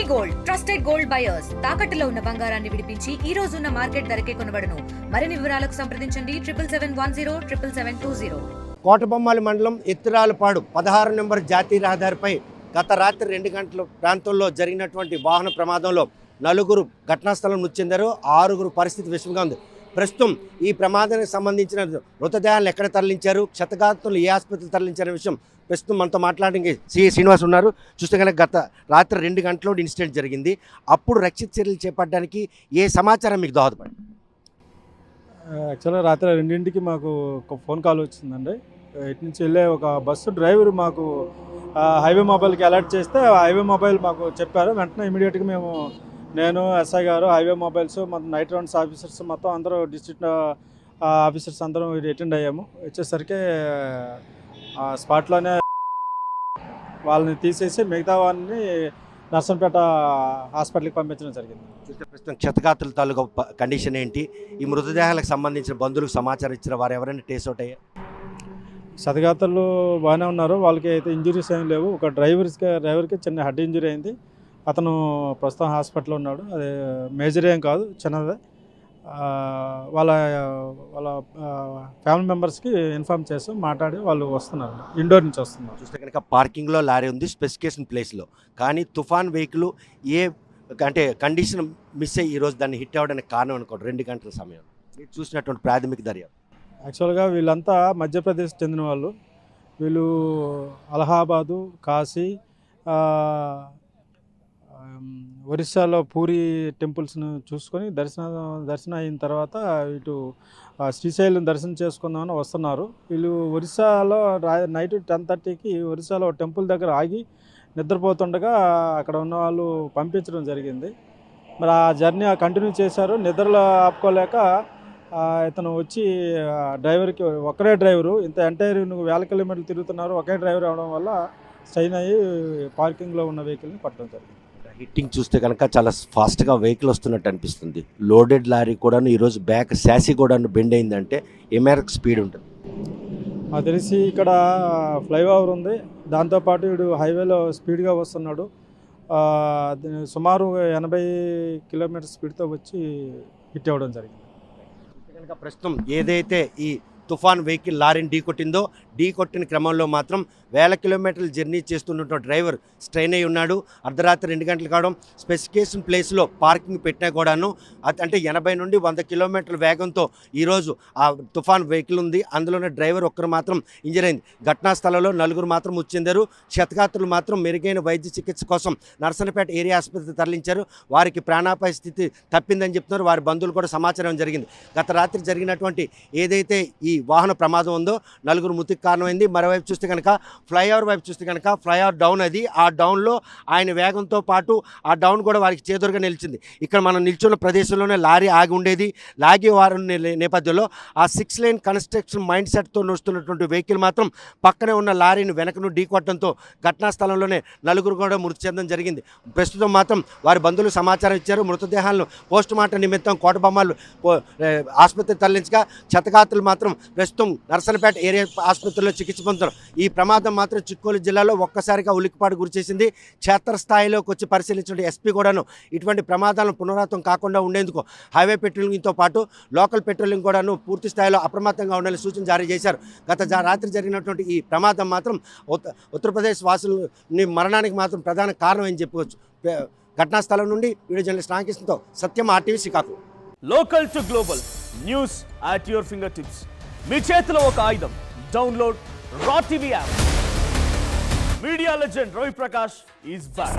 Gold trusted gold buyers తాకట్టులో ఉన్న బంగారాన్ని విడిపించి ఈ రోజు ఉన్న మార్కెట్ ధరకే కొనబడును. మరిన్ని వివరాలకు సంప్రదించండి 7771077720. కోటబొమ్మాలి మండలం ఎత్తిరాలపాడు 16 నెంబర్ జాతీయ రహదారిపై గత రాత్రి 2 గంటల ప్రాంతంలో జరిగినటువంటి వాహన ప్రమాదంలో 4 ఘటనా స్థలం మృతి చెందారు. 6 పరిస్థితి విషమంగా ఉంది. ప్రస్తుతం ఈ ప్రమాదానికి సంబంధించిన మృతదేహాలను ఎక్కడ తరలించారు, క్షతగాత్రులు ఏ ఆసుపత్రికి తరలించారనే విషయం ప్రస్తుతం మనతో మాట్లాడడానికి సిఐ శ్రీనివాస్ ఉన్నారు. చూస్తే కనుక గత రాత్రి 2 గంటల్లో ఇన్సిడెంట్ జరిగింది. అప్పుడు రక్షిత చర్యలు చేపట్టడానికి ఏ సమాచారం మీకు దోహదపడింది? యాక్చువల్గా రాత్రి 2ంటికి మాకు ఒక ఫోన్ కాల్ వచ్చిందండి. ఇటు నుంచి వెళ్ళే ఒక బస్సు డ్రైవర్ మాకు హైవే మొబైల్కి అలర్ట్ చేస్తే హైవే మొబైల్ మాకు చెప్పారు. వెంటనే ఇమీడియట్గా మేము, నేను, ఎస్ఐ గారు, హైవే మొబైల్స్, మొత్తం నైట్ రౌండ్స్ ఆఫీసర్స్ మొత్తం అందరూ డిస్ట్రిక్ట్ ఆఫీసర్స్ అందరం అటెండ్ అయ్యాము. వచ్చేసరికి స్పాట్లోనే వాళ్ళని తీసేసి మిగతా వాళ్ళని నర్సంపేట హాస్పిటల్కి పంపించడం జరిగింది. ప్రస్తుతం క్షతగాత్రుల తాలూకా కండిషన్ ఏంటి? ఈ మృతదేహాలకు సంబంధించిన బంధువులకు సమాచారం ఇచ్చిన వారు ఎవరైనా ట్రేస్ అవుట్ అయ్యారు? క్షతగాత్రులు బాగానే ఉన్నారు. వాళ్ళకి అయితే ఇంజురీస్ ఏం లేవు. ఒక డ్రైవర్కి చిన్న హెడ్ ఇంజరీ అయింది. అతను ప్రస్తుతం హాస్పిటల్లో ఉన్నాడు. అది మేజర్ ఏం కాదు, చిన్నదే. వాళ్ళ ఫ్యామిలీ మెంబర్స్కి ఇన్ఫార్మ్ చేసి మాట్లాడి వాళ్ళు వస్తున్నారు, ఇండోర్ నుంచి వస్తున్నారు. చూస్తే కనుక పార్కింగ్లో లారీ ఉంది స్పెసిఫికేషన్ ప్లేస్లో, కానీ తుఫాన్ వెహికల్ ఏ అంటే కండిషన్ మిస్ అయ్యి ఈరోజు దాన్ని హిట్ అవ్వడానికి కారణం అనుకోండి. 2 గంటల సమయం మీరు చూసినటువంటి ప్రాథమిక దర్యాప్తు. యాక్చువల్గా వీళ్ళంతా మధ్యప్రదేశ్ చెందిన వాళ్ళు. వీళ్ళు అలహాబాదు, కాశీ, ఒరిస్సాలో పూరి టెంపుల్స్ను చూసుకొని దర్శనం అయిన తర్వాత ఇటు శ్రీశైలం దర్శనం చేసుకుందామని వస్తున్నారు. వీళ్ళు ఒరిస్సాలో నైట్ 10:30కి ఒరిస్సాలో టెంపుల్ దగ్గర ఆగి నిద్రపోతుండగా అక్కడ ఉన్న వాళ్ళు పంపించడం జరిగింది. మరి ఆ జర్నీ కంటిన్యూ చేశారు. నిద్రలో ఆపుకోలేక ఇతను వచ్చి డ్రైవర్కి, ఒకరే డ్రైవరు, ఇంత ఎంటైర్ 1000 కిలోమీటర్లు తిరుగుతున్నారు, ఒకే డ్రైవర్ అవడం వల్ల స్ట్రైన్ అయ్యి పార్కింగ్లో ఉన్న వెహికల్ని పట్టడం జరిగింది. హిట్టింగ్ చూస్తే కనుక చాలా ఫాస్ట్గా వెహికల్ వస్తున్నట్టు అనిపిస్తుంది. లోడెడ్ లారీ కూడాను ఈరోజు బ్యాక్ శాసీ కూడాను బెండ్ అయిందంటే ఏ మేరకు స్పీడ్ ఉంటుంది? నాకు తెలిసి ఇక్కడ ఫ్లైఓవర్ ఉంది, దాంతోపాటు వీడు హైవేలో స్పీడ్గా వస్తున్నాడు. సుమారు 80 కిలోమీటర్ స్పీడ్తో వచ్చి హిట్ అవ్వడం జరిగింది. కనుక ప్రస్తుతం ఏదైతే ఈ తుఫాన్ వెహికల్ లారీని ఢీకొట్టిన క్రమంలో మాత్రం 1000 కిలోమీటర్లు జర్నీ చేస్తున్నటువంటి డ్రైవర్ స్ట్రైన్ అయి ఉన్నాడు. అర్ధరాత్రి 2 గంటలు కావడం, స్పెసిఫికేషన్ ప్లేస్లో పార్కింగ్ పెట్టినా కూడాను అంటే 80 నుండి 100 కిలోమీటర్ల వేగంతో ఈరోజు ఆ తుఫాన్ వెహికల్ ఉంది. అందులోనే డ్రైవర్ ఒక్కరు మాత్రం ఇంజరీ అయింది. ఘటనా స్థలంలో 4 మాత్రం మృతి చెందారు. క్షతగాత్రులు మాత్రం మెరుగైన వైద్య చికిత్స కోసం నర్సనపేట ఏరియా ఆసుపత్రికి తరలించారు. వారికి ప్రాణాపాయ స్థితి తప్పిందని చెప్తున్నారు. వారి బంధువులు కూడా సమాచారం జరిగింది. గత రాత్రి జరిగినటువంటి ఏదైతే ఈ వాహన ప్రమాదం ఉందో 4 మృతికి కారణమైంది. మరోవైపు చూస్తే కనుక ఫ్లైఓవర్ వైపు చూస్తే కనుక ఫ్లైఓవర్ డౌన్ అది. ఆ డౌన్లో ఆయన వేగంతో పాటు ఆ డౌన్ కూడా వారికి చేదురుగా నిలిచింది. ఇక్కడ మనం నిల్చున్న ప్రదేశంలోనే లారీ ఆగి ఉండేది. లాగి వారి నేపథ్యంలో ఆ 6 లేన్ కన్స్ట్రక్షన్ మైండ్ సెట్తో నడుస్తున్నటువంటి వెహికల్ మాత్రం పక్కనే ఉన్న లారీని వెనకను ఢీకొట్టడంతో ఘటనా స్థలంలోనే 4 కూడా మృతి చెందడం జరిగింది. ప్రస్తుతం మాత్రం వారి బంధువులు సమాచారం ఇచ్చారు. మృతదేహాలను పోస్ట్ మార్టం నిమిత్తం కోటబొమ్మాలు ఆసుపత్రికి తరలించగా క్షతగాత్రులు మాత్రం ప్రస్తుతం నర్సనపేట ఏరియా ఆసుపత్రిలో చికిత్స పొందుతారు. ఈ ప్రమాదం మాత్రం చిక్కోలు జిల్లాలో ఒక్కసారిగా ఉలిక్కిపాటు గురిచేసింది. క్షేత్రస్థాయిలోకి వచ్చి పరిశీలించిన ఎస్పీ కూడాను ఇటువంటి ప్రమాదాలను పునరావృతం కాకుండా ఉండేందుకు హైవే పెట్రోలింగ్తో పాటు లోకల్ పెట్రోలింగ్ కూడాను పూర్తి స్థాయిలో అప్రమత్తంగా ఉండాలని సూచన జారీ చేశారు. గత రాత్రి జరిగినటువంటి ఈ ప్రమాదం మాత్రం ఉత్తరప్రదేశ్ వాసులని మరణానికి మాత్రం ప్రధాన కారణం అని చెప్పుకోవచ్చు. ఘటనా స్థలం నుండి వీడియో జర్నలిస్ట్ రామకృష్ణతో Satyam, RTV Srikakulam. Local to global news at your fingertips. మీ చేతిలో ఒక ఆయుధం. Download Raw TV app. Media legend Ravi Prakash is back.